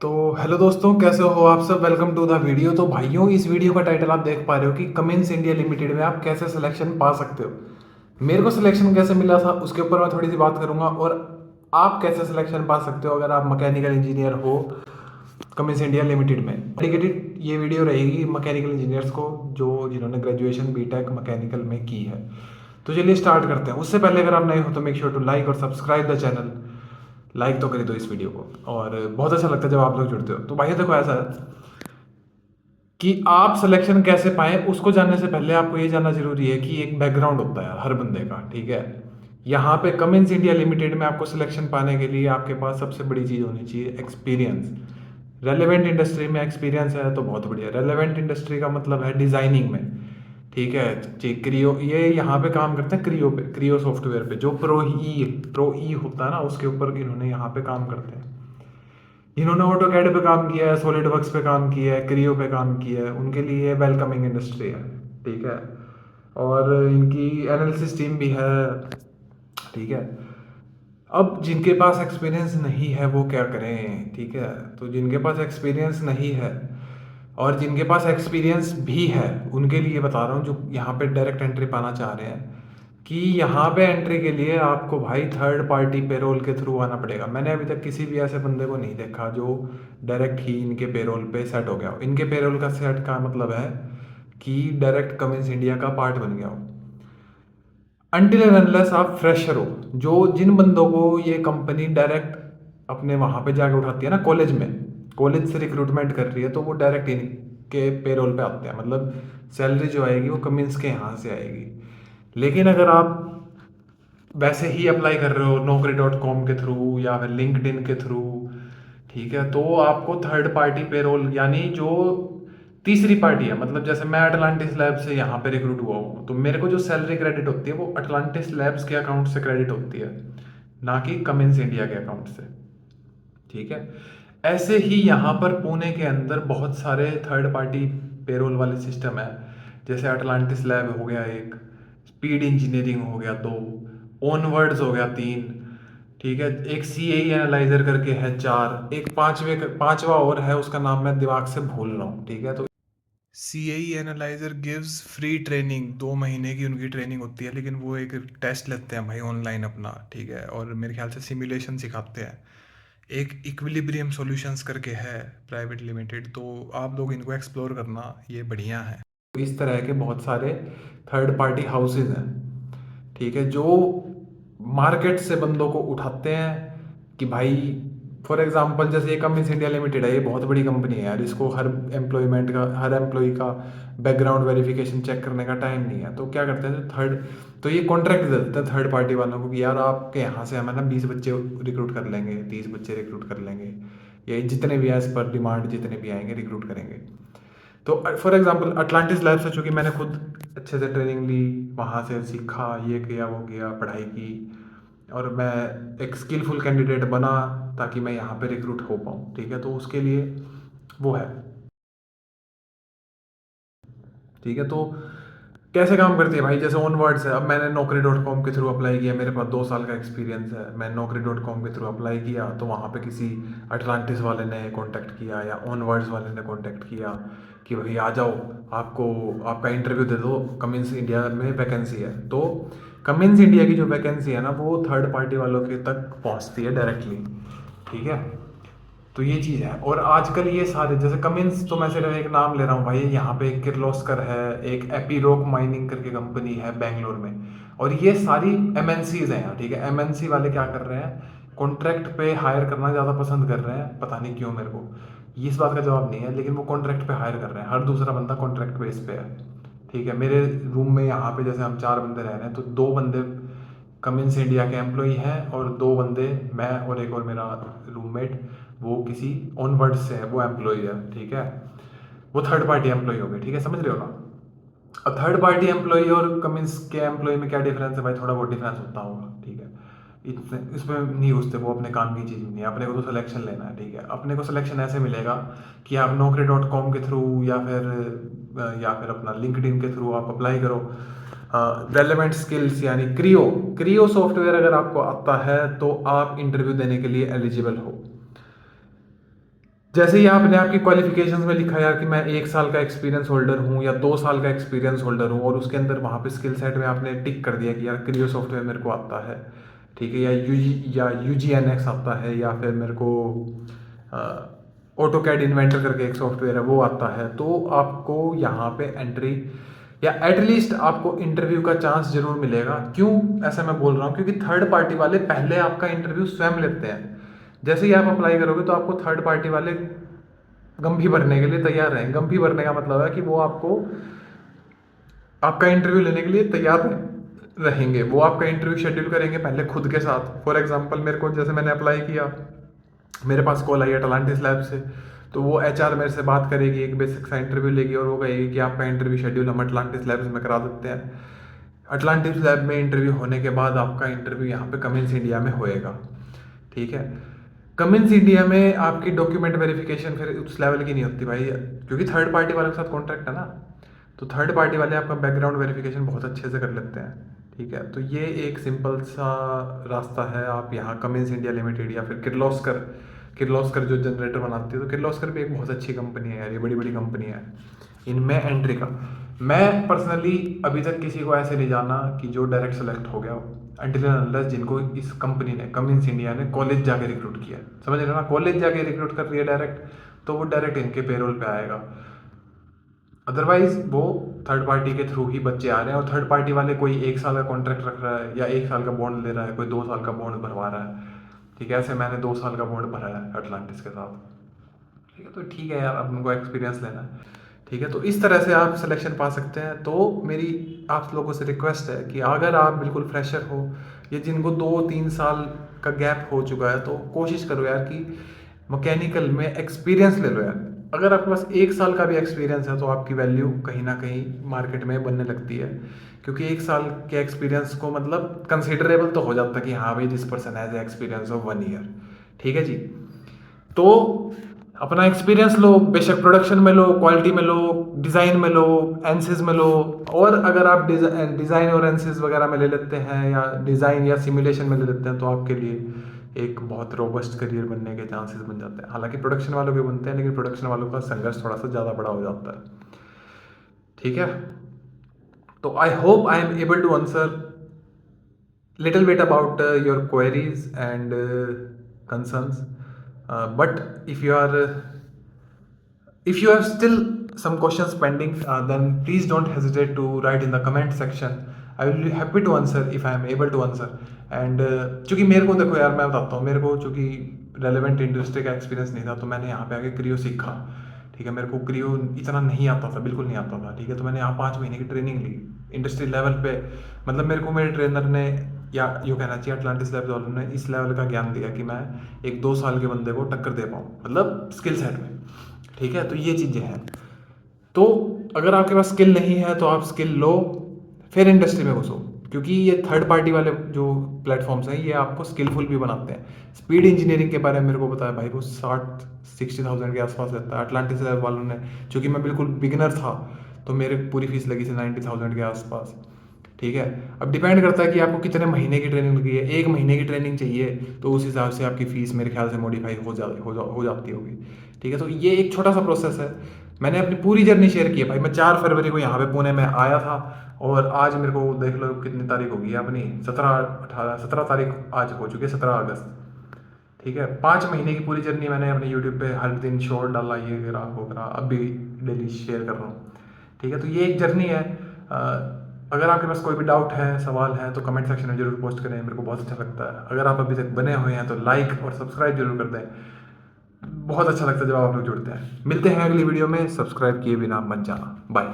तो हेलो दोस्तों, कैसे हो आप सब। Welcome to the video. तो भाइयों, इस वीडियो का टाइटल आप देख पा रहे हो कि कमिंस इंडिया लिमिटेड में आप कैसे सिलेक्शन पा सकते हो। मेरे को सिलेक्शन कैसे मिला था उसके ऊपर मैं थोड़ी सी बात करूंगा, और आप कैसे सिलेक्शन पा सकते हो अगर आप मैकेनिकल इंजीनियर हो कमिंस इंडिया लिमिटेड में। डेडिकेटेड ये वीडियो रहेगी मैकेनिकल इंजीनियर्स को, जो जिन्होंने ग्रेजुएशन बीटेक मैकेनिकल में की है। तो चलिए स्टार्ट करते हैं। उससे पहले अगर आप नए हो तो मेक श्योर टू लाइक और सब्सक्राइब द चैनल। लाइक तो करी दो इस वीडियो को, और बहुत अच्छा लगता है जब आप लोग जुड़ते हो। तो भाई देखो, ऐसा है कि आप सिलेक्शन कैसे पाएं उसको जानने से पहले आपको ये जानना जरूरी है कि एक बैकग्राउंड होता है हर बंदे का, ठीक है। यहाँ पे कमिंस इंडिया लिमिटेड में आपको सिलेक्शन पाने के लिए आपके पास सबसे बड़ी चीज़ होनी चाहिए एक्सपीरियंस। रेलेवेंट इंडस्ट्री में एक्सपीरियंस है तो बहुत बढ़िया। रेलेवेंट इंडस्ट्री का मतलब है डिजाइनिंग में, ठीक है जी। क्रियो ये यहाँ पे काम करते हैं, क्रियो पे, क्रियो सॉफ्टवेयर पे, जो प्रो ई होता है ना, उसके ऊपर इन्होंने यहाँ पे काम करते हैं। इन्होंने ऑटो कैड पे काम किया है, सॉलिड वर्क्स पे काम किया है, क्रियो पे काम किया है। उनके लिए वेलकमिंग इंडस्ट्री है, ठीक है। और इनकी एनालिसिस टीम भी है, ठीक है। अब जिनके पास एक्सपीरियंस नहीं है वो क्या करें, ठीक है। तो जिनके पास एक्सपीरियंस नहीं है और जिनके पास एक्सपीरियंस भी है उनके लिए बता रहा हूँ, जो यहाँ पे डायरेक्ट एंट्री पाना चाह रहे हैं, कि यहाँ पे एंट्री के लिए आपको भाई थर्ड पार्टी पेरोल के थ्रू आना पड़ेगा। मैंने अभी तक किसी भी ऐसे बंदे को नहीं देखा जो डायरेक्ट ही इनके पेरोल पे सेट हो गया हो। इनके पेरोल का सेट का मतलब है कि डायरेक्ट कमिंस इंडिया का पार्ट बन गया हो। अनटिल एंड अनलेस आप फ्रेशर हो, जो जिन बंदों को ये कंपनी डायरेक्ट अपने वहां पे जाके उठाती है ना, कॉलेज में, कॉलेज से रिक्रूटमेंट कर रही है, तो वो डायरेक्ट इनके पेरोल पे आते हैं। मतलब सैलरी जो आएगी वो कमिंस के यहाँ से आएगी। लेकिन अगर आप वैसे ही अप्लाई कर रहे हो Naukri.com के थ्रू या फिर लिंक्डइन के थ्रू, ठीक है, तो आपको थर्ड पार्टी पेरोल, यानी जो तीसरी पार्टी है, मतलब जैसे मैं अटलांटिस लैब से यहाँ पे रिक्रूट हुआ हूँ, तो मेरे को जो सैलरी क्रेडिट होती है वो अटलांटिस लैब्स के अकाउंट से क्रेडिट होती है, ना कि कमिंस इंडिया के अकाउंट से, ठीक है। ऐसे ही यहाँ पर पुणे के अंदर बहुत सारे थर्ड पार्टी पेरोल वाले सिस्टम है। जैसे अटलांटिस लैब हो गया एक, स्पीड इंजीनियरिंग हो गया दो, ओनवर्ड्स हो गया तीन, ठीक है। एक सी ए एनालाइजर करके है चार, एक पांचवा और है, उसका नाम मैं दिमाग से भूल रहा हूँ, ठीक है। तो सी आई एनालाइजर गिव्स फ्री ट्रेनिंग, 2 महीने की उनकी ट्रेनिंग होती है, लेकिन वो एक टेस्ट लेते हैं भाई ऑनलाइन अपना, ठीक है। और मेरे ख्याल से सिमुलेशन सिखाते हैं। एक इक्विलिब्रियम सॉल्यूशंस करके है प्राइवेट लिमिटेड, तो आप लोग इनको एक्सप्लोर करना, ये बढ़िया है। इस तरह के बहुत सारे थर्ड पार्टी हाउसेज हैं, ठीक है, जो मार्केट से बंदों को उठाते हैं कि भाई, फॉर एग्जांपल जैसे ये कमिंस इंडिया लिमिटेड है, ये बहुत बड़ी कंपनी है यार, इसको हर एम्प्लॉय का बैकग्राउंड वेरिफिकेशन चेक करने का टाइम नहीं है। तो क्या करते हैं, तो ये कॉन्ट्रैक्ट दे देते हैं थर्ड पार्टी वालों को कि यार आपके यहाँ से हम है ना 20 बच्चे रिक्रूट कर लेंगे, 30 बच्चे रिक्रूट कर लेंगे, ये जितने भी एज पर डिमांड जितने भी आएंगे रिक्रूट करेंगे। तो फॉर एग्जांपल अटलांटिस लैब से, चूंकि मैंने खुद अच्छे से ट्रेनिंग ली, वहाँ से सीखा, ये किया वो किया, पढ़ाई की, और मैं एक स्किलफुल कैंडिडेट बना ताकि मैं यहाँ पे रिक्रूट हो पाऊँ, ठीक है। तो उसके लिए वो है, ठीक है। तो कैसे काम करती है भाई, जैसे ऑनवर्ड्स है। अब मैंने Naukri.com के थ्रू अप्लाई किया, मेरे पास 2 साल का एक्सपीरियंस है, मैं Naukri.com के थ्रू अप्लाई किया, तो वहाँ पे किसी अटलांटिस वाले ने कांटेक्ट किया या ऑनवर्ड्स वाले ने कांटेक्ट किया कि भाई आ जाओ, आपको आपका इंटरव्यू दे दो, कमिंस इंडिया में वैकेंसी है। तो कमिंस इंडिया की जो वैकेंसी है ना, वो थर्ड पार्टी वालों के तक पहुँचती है डायरेक्टली, ठीक है। तो ये चीज़ है। और आजकल ये सारे जैसे कमिंस, तो मैं सिर्फ एक नाम ले रहा हूँ भाई, यहाँ पे एक किर्लोस्कर है, एक एपीरोक माइनिंग करके कंपनी है बैंगलोर में, और ये सारी एमएनसीज हैं यहाँ, ठीक है। एमएनसी वाले क्या कर रहे हैं, कॉन्ट्रैक्ट पे हायर करना ज़्यादा पसंद कर रहे हैं, पता नहीं क्यों, मेरे को इस बात का जवाब नहीं है, लेकिन वो कॉन्ट्रैक्ट पे हायर कर रहे हैं, हर दूसरा बंदा कॉन्ट्रैक्ट बेस पे है, ठीक है। मेरे रूम में यहाँ पे जैसे हम 4 बंदे रह रहे हैं, तो 2 बंदे कमिंस इंडिया के एम्प्लॉई हैं, और 2 बंदे, मैं और एक और मेरा रूममेट, वो किसी ऑनवर्ड से है, वो एम्प्लॉई है, ठीक है। वो थर्ड पार्टी एम्प्लॉई हो गए, ठीक है, समझ रहे हो ना। अब थर्ड पार्टी एम्प्लॉई और कमिंस के एम्प्लॉय में क्या डिफरेंस है भाई, थोड़ा बहुत डिफरेंस होता होगा, ठीक है। इतने इसमें नहीं घुसते, वो अपने काम की चीज़ नहीं है, अपने को तो सिलेक्शन लेना है, ठीक है। अपने को सिलेक्शन ऐसे मिलेगा कि आप Naukri.com के थ्रू या फिर अपना लिंक्डइन के थ्रू आप अप्लाई करो। रेलेवेंट स्किल्स यानी क्रियो क्रियो सॉफ्टवेयर अगर आपको आता है तो आप इंटरव्यू देने के लिए एलिजिबल हो। जैसे ही आपने आपकी क्वालिफिकेशंस में लिखा यार कि मैं 1 साल का एक्सपीरियंस होल्डर हूँ या 2 साल का एक्सपीरियंस होल्डर हूँ, और उसके अंदर वहाँ पे स्किल सेट में आपने टिक कर दिया कि यार क्रियो सॉफ्टवेयर मेरे को आता है, ठीक है, या UGNX आता है, या फिर मेरे को ऑटो कैड इन्वेंटर करके एक सॉफ्टवेयर है वो आता है, तो आपको यहाँ पे एंट्री या एटलीस्ट आपको इंटरव्यू का चांस जरूर मिलेगा। क्यों ऐसा मैं बोल रहा हूँ? क्योंकि थर्ड पार्टी वाले पहले आपका इंटरव्यू स्वयं लेते हैं। जैसे ही आप अप्लाई करोगे तो आपको थर्ड पार्टी वाले गंभी भरने के लिए तैयार रहें। गंभी भरने का मतलब है कि वो आपको आपका इंटरव्यू लेने के लिए तैयार रहेंगे। वो आपका इंटरव्यू शेड्यूल करेंगे पहले खुद के साथ। फॉर एग्जांपल मेरे को, जैसे मैंने अप्लाई किया, मेरे पास कॉल आई अटलांटिस लैब से, तो वो HR मेरे से बात करेगी, एक बेसिक सा इंटरव्यू लेगी और वो कहेगी कि आपका इंटरव्यू शेड्यूल हम अटलांटिस लैब्स में करा देते हैं। अटलांटिस लैब में इंटरव्यू होने के बाद आपका इंटरव्यू यहाँ पे कमिंस इंडिया में होएगा, ठीक है। कमिंस इंडिया में आपकी डॉक्यूमेंट वेरिफिकेशन फिर उस लेवल की नहीं होती भाई, क्योंकि थर्ड पार्टी वालों के साथ कॉन्ट्रैक्ट है ना, तो थर्ड पार्टी वाले आपका बैकग्राउंड वेरिफिकेशन बहुत अच्छे से कर लेते हैं, ठीक है। तो ये एक सिंपल सा रास्ता है। आप यहाँ कमिंस इंडिया लिमिटेड या फिर किर्लोस्कर जो जनरेटर बनाती है, तो किर्लोस्कर भी एक बहुत अच्छी कंपनी है यार, ये बड़ी बड़ी कंपनी है, इनमें एंट्री का मैं पर्सनली अभी तक किसी को ऐसे नहीं जाना कि जो डायरेक्ट सेलेक्ट हो गया हो, अनटिल एंड अनलेस जिनको इस कंपनी ने, कमिंस इंडिया ने कॉलेज जाके रिक्रूट किया है। समझ रहे हो ना? कॉलेज जाके रिक्रूट कर रही है डायरेक्ट, तो वो डायरेक्ट इनके पेरोल पे आएगा। अदरवाइज वो थर्ड पार्टी के थ्रू ही बच्चे आ रहे हैं, और थर्ड पार्टी वाले कोई 1 साल का कॉन्ट्रैक्ट रख रहा है या 1 साल का बॉन्ड ले रहा है, कोई 2 साल का बॉन्ड भरवा रहा है, ठीक है। ऐसे मैंने 2 साल का बॉन्ड भरा है अटलांटिस के साथ, ठीक है। तो ठीक है यार, अब उनको एक्सपीरियंस लेना है, ठीक है। तो इस तरह से आप सिलेक्शन पा सकते हैं। तो मेरी आप लोगों से रिक्वेस्ट है कि अगर आप बिल्कुल फ्रेशर हो या जिनको 2-3 साल का गैप हो चुका है, तो कोशिश करो यार कि मैकेनिकल में एक्सपीरियंस ले लो यार। अगर आपके पास 1 साल का भी एक्सपीरियंस है तो आपकी वैल्यू कहीं ना कहीं मार्केट में बनने लगती है, क्योंकि 1 साल के एक्सपीरियंस को मतलब कंसिडरेबल तो हो जाता है कि हाँ भाई this person has experience of 1 year, ठीक है जी। तो अपना एक्सपीरियंस लो, बेशक प्रोडक्शन में लो, क्वालिटी में लो, डिज़ाइन में लो, एनसिस में लो। और अगर आप डिज़ाइन और एनसिस वगैरह में ले लेते हैं या डिज़ाइन या सिमुलेशन में ले लेते हैं, तो आपके लिए एक बहुत रोबस्ट करियर बनने के चांसेस बन जाते हैं। हालांकि प्रोडक्शन वालों के बनते हैं, लेकिन प्रोडक्शन वालों का संघर्ष थोड़ा सा ज़्यादा बड़ा हो जाता है, ठीक है। तो I hope I am able to answer little bit about your queries and concerns, but if you have still some questions pending, then please don't hesitate to write in the comment section. I will be happy to answer if I am able to answer. And चूंकि मेरे को देखो यार, मैं बताता हूँ, मेरे को चूंकि रेलेवेंट इंडस्ट्री का एक्सपीरियंस नहीं था, तो मैंने यहाँ पे आके क्रियो सीखा, ठीक है। मेरे को क्रियो इतना नहीं आता था, बिल्कुल नहीं आता था, ठीक है। तो मैंने यहाँ 5 महीने की ट्रेनिंग ली इंडस्ट्री लेवल पे। मतलब मेरे को मेरे ट्रेनर ने, या यूँ कहना चाहिए अटलांटिस लैब्स वालों ने, इस लेवल का ज्ञान दिया कि मैं एक 2 साल के बंदे को टक्कर दे पाऊँ, मतलब स्किल सेट में, ठीक है। तो ये चीज़ें हैं। तो अगर आपके पास स्किल नहीं है तो आप स्किल लो, फिर इंडस्ट्री में घुसो, क्योंकि ये थर्ड पार्टी वाले जो प्लेटफॉर्म्स हैं ये आपको स्किलफुल भी बनाते हैं। स्पीड इंजीनियरिंग के बारे में मेरे को बताया भाई, वो 60,000 के आसपास रहता है। अटलांटिस लैब वालों ने, चूँकि मैं बिल्कुल बिगिनर था, तो मेरे पूरी फीस लगी थी 90,000 के आसपास, ठीक है। अब डिपेंड करता है कि आपको कितने महीने की ट्रेनिंग लगी है। 1 महीने की ट्रेनिंग चाहिए तो उस हिसाब से आपकी फ़ीस मेरे ख्याल से मॉडिफाई हो जाती होगी, ठीक है। तो ये एक छोटा सा प्रोसेस है। मैंने अपनी पूरी जर्नी शेयर की है भाई। मैं 4 फरवरी को यहाँ पे पुणे में आया था, और आज मेरे को देख लो कितनी तारीख होगी अपनी, 17 तारीख आज हो चुकी है, 17 अगस्त, ठीक है। 5 महीने की पूरी जर्नी मैंने अपने यूट्यूब पे हर दिन शॉर्ट डाला, ये करा वो करा, अब भी डेली शेयर कर रहा हूँ, ठीक है। तो ये एक जर्नी है। अगर आपके पास कोई भी डाउट है, सवाल है, तो कमेंट सेक्शन में जरूर पोस्ट करें, मेरे को बहुत अच्छा लगता है। अगर आप अभी तक बने हुए हैं तो लाइक और सब्सक्राइब जरूर कर दें, बहुत अच्छा लगता है जब आप लोग जुड़ते हैं। मिलते हैं अगली वीडियो में, सब्सक्राइब किए बिना मत जाना। बाय।